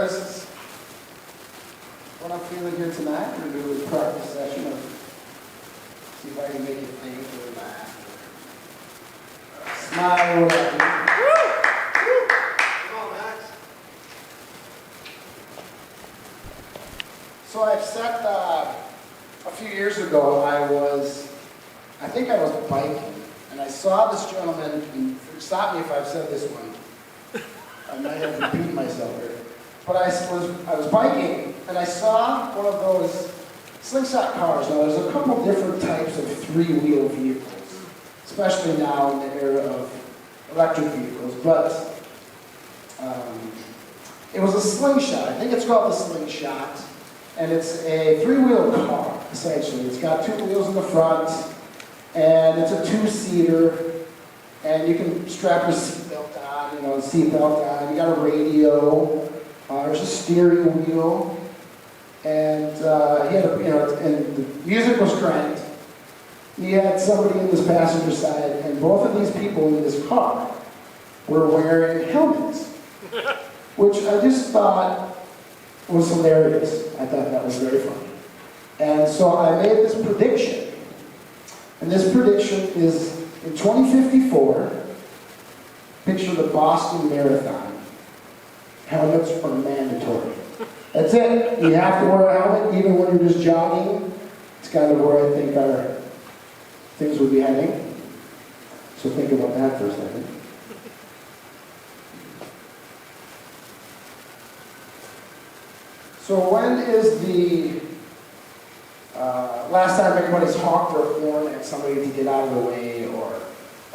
This is what I'm feeling here tonight. We're going to do a practice session of see if I can make you think or laugh or smile or whatever. Come on, Max. So I've set, a few years ago, I think I was biking, and I saw this gentleman, and stop me if I've said this one. I might have repeated myself here. But I was biking, and I saw one of those slingshot cars. Now, there's a couple different types of three-wheel vehicles, especially now in the era of electric vehicles. But it was a slingshot. I think it's called the slingshot, and it's a three-wheel car, essentially. It's got two wheels in the front, and it's a two-seater, and you can strap your seatbelt on, You got a radio. There's a steering wheel, and he had and the music was cranked. He had somebody in this passenger side, and both of these people in this car were wearing helmets, which I just thought was hilarious. I thought that was very funny. And so I made this prediction, and this prediction is in 2054, picture the Boston Marathon. Helmets are mandatory. That's it. You have to wear a helmet even when you're just jogging. It's kind of where I think our things would be heading. So think about that for a second. So when is the last time anybody's honked their horn at somebody to get out of the way, or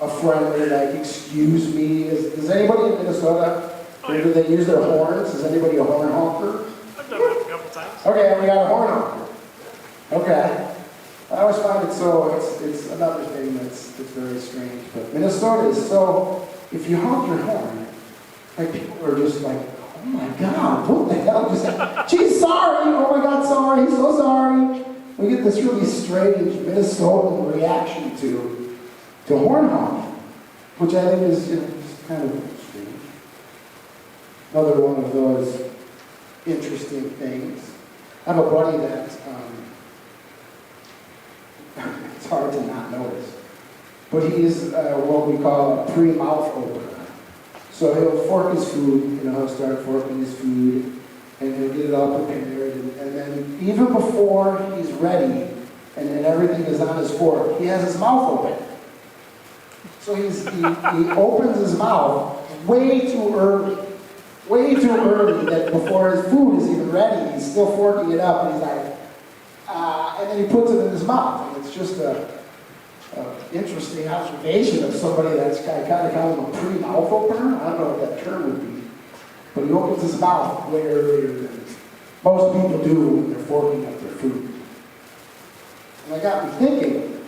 a friendly, like, excuse me? Is anybody in Minnesota? Or do they use their horns? Is anybody a horn honker? I've done it a couple times. Okay, we got a horn honker. Okay. I always find it so, it's another thing that's very strange. But Minnesota is so, if you honk your horn, like, people are just like, oh my God, what the hell just happened? Geez, sorry, oh my God, sorry, so sorry. We get this really strange Minnesotan reaction to horn honking, which I think is just kind of strange. Another one of those interesting things. I have a buddy that, it's hard to not notice, but he's what we call a pre-mouth opener. So he'll fork his food, he'll start forking his food, and he'll get it all prepared, and then even before he's ready, and everything is on his fork, he has his mouth open. So he opens his mouth way too early that before his food is even ready, he's still forking it up, and he's like, and then he puts it in his mouth. And it's just a interesting observation of somebody that's kind of a pre-mouth opener. I don't know what that term would be, but he opens his mouth way earlier than most people do when they're forking up their food. And that got me thinking,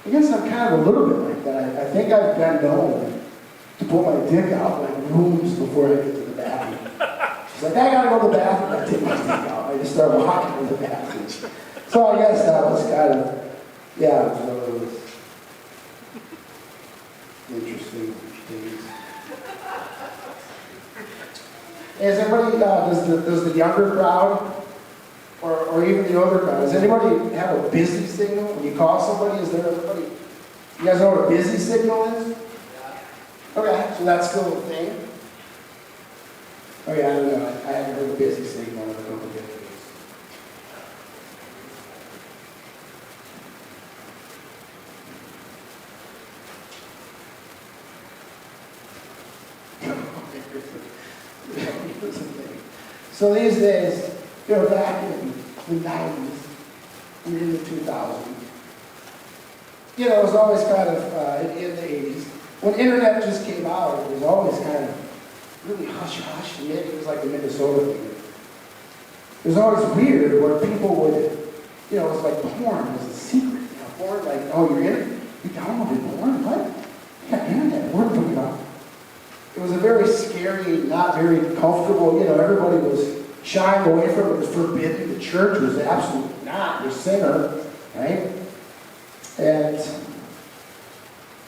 I guess I'm kind of a little bit like that. I think I've been known to pull my dick out like rooms before I get to the bathroom. She's like, I gotta go to the bathroom. I take my dick out. I just start walking to the bathroom. So I guess that was kind of, one of those interesting things. Is everybody, does the younger crowd, or even the older crowd, does anybody have a busy signal? When you call somebody, is there everybody, you guys know what a busy signal is? Okay, so that's still a thing? Oh yeah, I don't know. I haven't heard a busy signal in a couple of days. So these days, back in the 90s and in the 2000s, it was always kind of in the 80s. When internet just came out, it was always kind of really hush-hush, and maybe it was like a Minnesota thing. It was always weird where people would, it was like porn was a secret. Porn, like, oh, you're in it? You downloaded porn? What? Yeah, internet, porn, it was a very scary, not very comfortable, everybody was shying away from it. It was forbidden. The church was absolutely not your sinner, right? And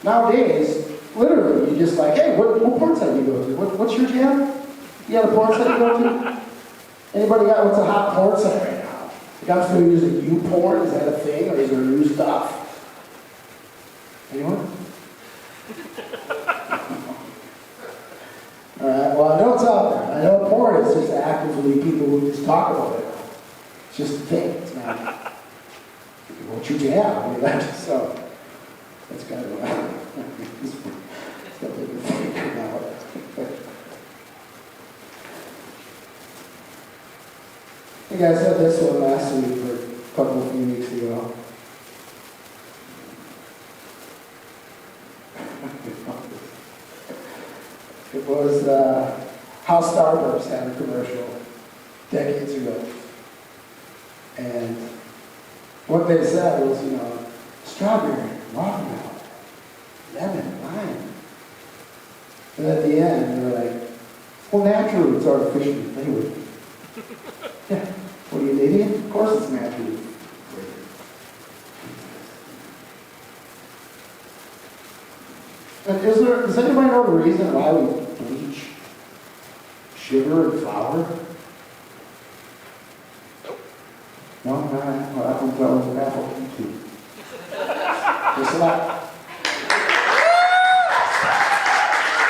nowadays, literally, you just like, hey, what porn site do you go to? What's your jam? You got a porn site you go to? Anybody got what's a hot porn site right now? The guy's still using YouPorn, is that a thing, or is there new stuff? Anyone? Alright, well I know it's out there. I know porn is just actively people who just talk about it. It's just a thing, it's not what you jam. I mean, that's so, that's kind of, it's something to think about. I think I said this one last week or a couple of few weeks ago. It was how Starbucks had a commercial decades ago. And what they said was, you know, strawberry, watermelon, lemon, lime. And at the end, they're like, well, naturally it's artificially flavored. Yeah. What are you, an idiot? Of course it's naturally flavored. And does anybody know the reason why we bleach sugar and flour? No, all right. Well, I can tell it's apple too. Just a lot.